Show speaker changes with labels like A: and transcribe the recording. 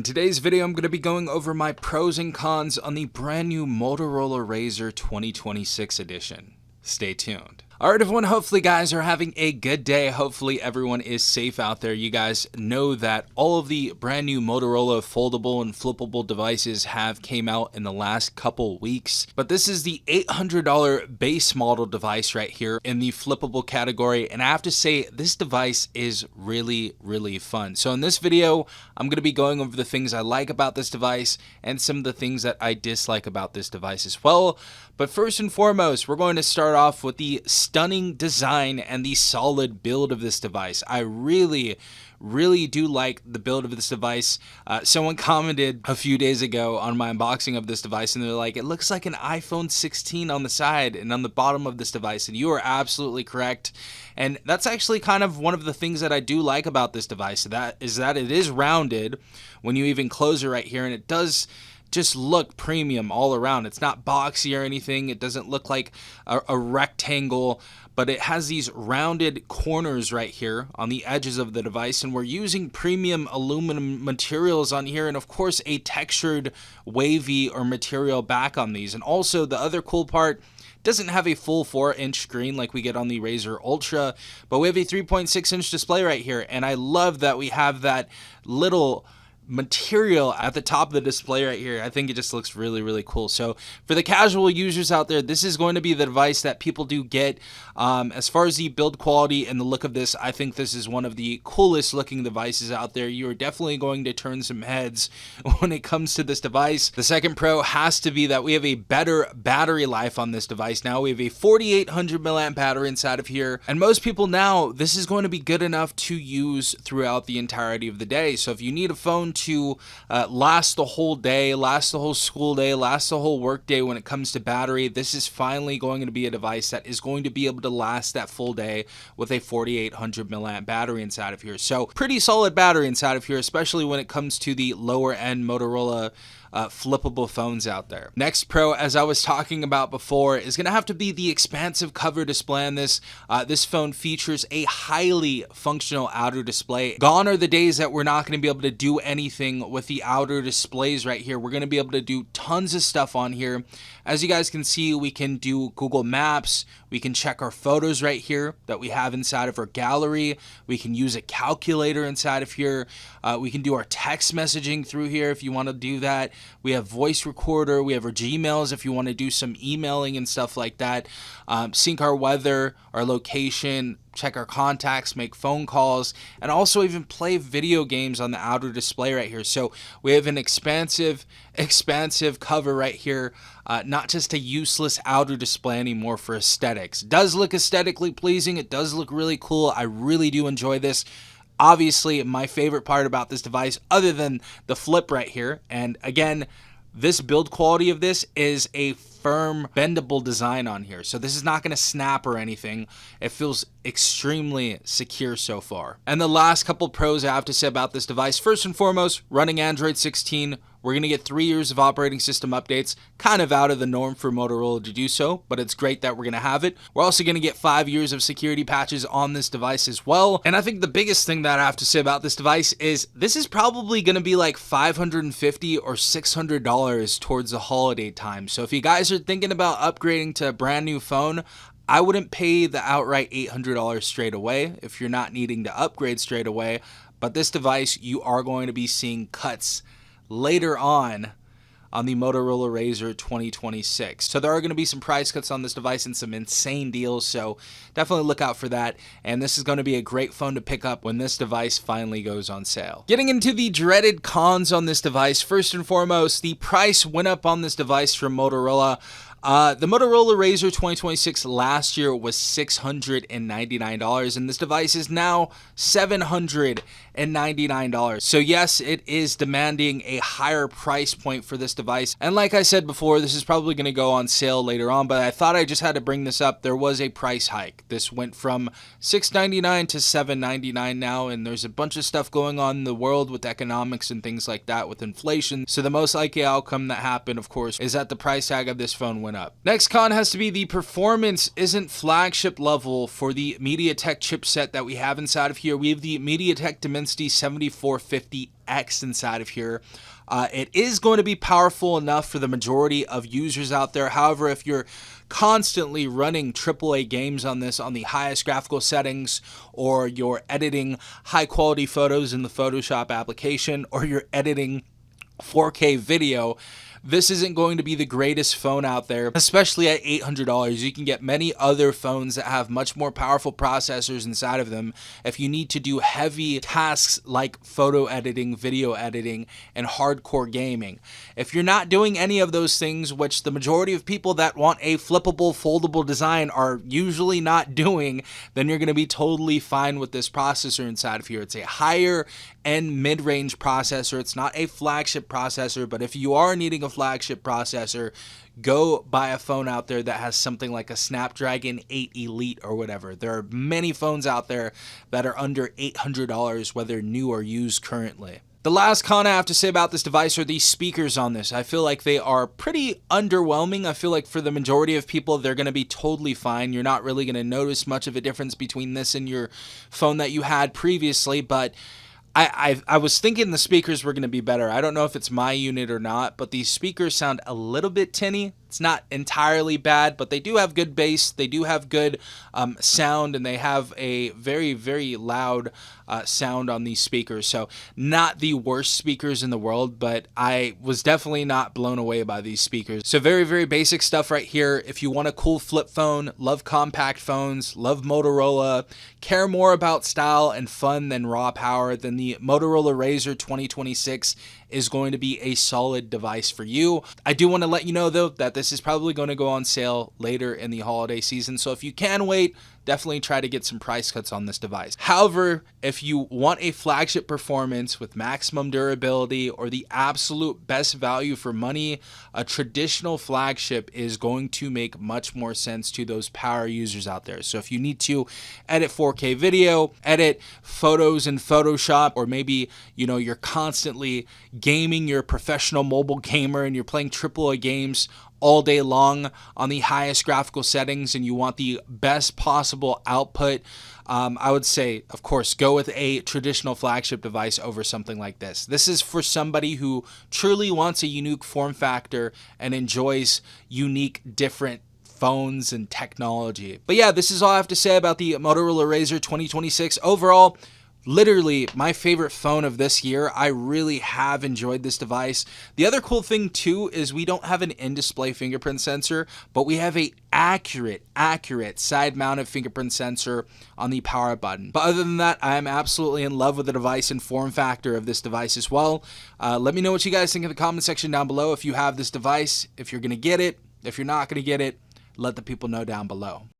A: today's video, I'm going to be going over my pros and cons on the brand new Motorola Razr 2026 edition. Stay tuned. Alright everyone, hopefully guys are having a good day. Hopefully everyone is safe out there. You guys know that all of the brand new Motorola foldable and flippable devices have came out in the last couple weeks. But this is the $800 base model device right here in the flippable category. And I have to say, this device is really fun. So in this video, I'm going to be going over the things I like about this device and some of the things that I dislike about this device as well. But first and foremost, we're going to start off with the stunning design and the solid build of this device. I really do like the build of this device. Someone commented a few days ago on my unboxing of this device and they're like, it looks like an iPhone 16 on the side and on the bottom of this device, and you are absolutely correct. And that's actually kind of one of the things that I do like about this device, that it is rounded when you even close it right here, and it does just look premium all around. It's not boxy or anything. It doesn't look like a rectangle, but it has these rounded corners right here on the edges of the device, and we're using premium aluminum materials on here, and of course a textured wavy or material back on these. And also the other cool part, doesn't have a full 4-inch screen like we get on the Razr Ultra, but we have a 3.6-inch display right here, and I love that we have that little material at the top of the display right here. I think it just looks really cool. So for the casual users out there, this is going to be the device that people do get. As far as the build quality and the look of this, I think this is one of the coolest looking devices out there. You are definitely going to turn some heads when it comes to this device. The second pro has to be that we have a better battery life on this device. Now we have a 4800 milliamp battery inside of here, and most people now, this is going to be good enough to use throughout the entirety of the day. So if you need a phone to last the whole day, last the whole school day, last the whole work day when it comes to battery, this is finally going to be a device that is going to be able to last that full day with a 4800 milliamp battery inside of here. So pretty solid battery inside of here, especially when it comes to the lower end Motorola flippable phones out there. Next pro, as I was talking about before, is going to have to be the expansive cover display on this. This phone features a highly functional outer display. Gone are the days that we're not going to be able to do anything with the outer displays right here. We're going to be able to do tons of stuff on here. As you guys can see, we can do Google Maps. We can check our photos right here that we have inside of our gallery. We can use a calculator inside of here. We can do our text messaging through here if you want to do that. We have voice recorder. We have our Gmails if you want to do some emailing and stuff like that. Sync our weather, our location, check our contacts, make phone calls, and also even play video games on the outer display right here. So we have an expansive cover right here, not just a useless outer display anymore for aesthetics. It does look aesthetically pleasing. It does look really cool. I really do enjoy this. Obviously, my favorite part about this device, other than the flip right here, and again, this build quality of this is a firm bendable design on here, so this is not going to snap or anything. It feels extremely secure so far. And the last couple pros I have to say about this device, first and foremost, running Android 16. We're going to get 3 years of operating system updates, kind of out of the norm for Motorola to do so, but it's great that we're going to have it. We're also going to get 5 years of security patches on this device as well. And I think the biggest thing that I have to say about this device is this is probably going to be like $550 or $600 towards the holiday time. So if you guys are thinking about upgrading to a brand new phone, I wouldn't pay the outright $800 straight away if you're not needing to upgrade straight away. But this device, you are going to be seeing cuts later on the Motorola Razr 2026. So there are going to be some price cuts on this device and some insane deals, so definitely look out for that. And this is going to be a great phone to pick up when this device finally goes on sale. Getting into the dreaded cons on this device, first and foremost, the price went up on this device from Motorola. The Motorola Razr 2026 last year was $699, and this device is now $799. So yes, it is demanding a higher price point for this device. And like I said before, this is probably going to go on sale later on, but I thought I just had to bring this up. There was a price hike. This went from $699 to $799 now, and there's a bunch of stuff going on in the world with economics and things like that with inflation. So the most likely outcome that happened, of course, is that the price tag of this phone went up. Next con has to be the performance isn't flagship level for the MediaTek chipset that we have inside of here. We have the MediaTek Dimensity 7450X inside of here. It is going to be powerful enough for the majority of users out there. However, if you're constantly running AAA games on this on the highest graphical settings, or you're editing high quality photos in the Photoshop application, or you're editing 4K video, this isn't going to be the greatest phone out there, especially at $800. You can get many other phones that have much more powerful processors inside of them if you need to do heavy tasks like photo editing, video editing, and hardcore gaming. If you're not doing any of those things, which the majority of people that want a flippable, foldable design are usually not doing, then you're going to be totally fine with this processor inside of here. It's a higher end mid-range processor. It's not a flagship processor, but if you are needing a flagship processor, go buy a phone out there that has something like a Snapdragon 8 Elite or whatever. There are many phones out there that are under $800, whether new or used currently. The last con I have to say about this device are these speakers on this. I feel like they are pretty underwhelming. I feel like for the majority of people, they're going to be totally fine. You're not really going to notice much of a difference between this and your phone that you had previously, but I was thinking the speakers were going to be better. I don't know if it's my unit or not, but these speakers sound a little bit tinny. It's not entirely bad, but they do have good bass. They do have good sound, and they have a very, very loud sound on these speakers. So not the worst speakers in the world, but I was definitely not blown away by these speakers. So very, very basic stuff right here. If you want a cool flip phone, love compact phones, love Motorola, care more about style and fun than raw power, then the Motorola Razr 2026 is going to be a solid device for you. I do want to let you know though that this is probably going to go on sale later in the holiday season, so if you can wait, definitely try to get some price cuts on this device. However, if you want a flagship performance with maximum durability or the absolute best value for money, a traditional flagship is going to make much more sense to those power users out there. So if you need to edit 4K video, edit photos in Photoshop, or maybe you're constantly gaming, you're a professional mobile gamer and you're playing AAA games all day long on the highest graphical settings and you want the best possible output, I would say, of course, go with a traditional flagship device over something like this. This is for somebody who truly wants a unique form factor and enjoys unique, different phones and technology. But yeah, this is all I have to say about the Motorola Razr 2026. Overall, literally my favorite phone of this year. I really have enjoyed this device. The other cool thing too is we don't have an in-display fingerprint sensor, but we have a accurate side-mounted fingerprint sensor on the power button. But other than that, I am absolutely in love with the device and form factor of this device as well. Let me know what you guys think in the comment section down below if you have this device, if you're going to get it, if you're not going to get it. Let the people know down below.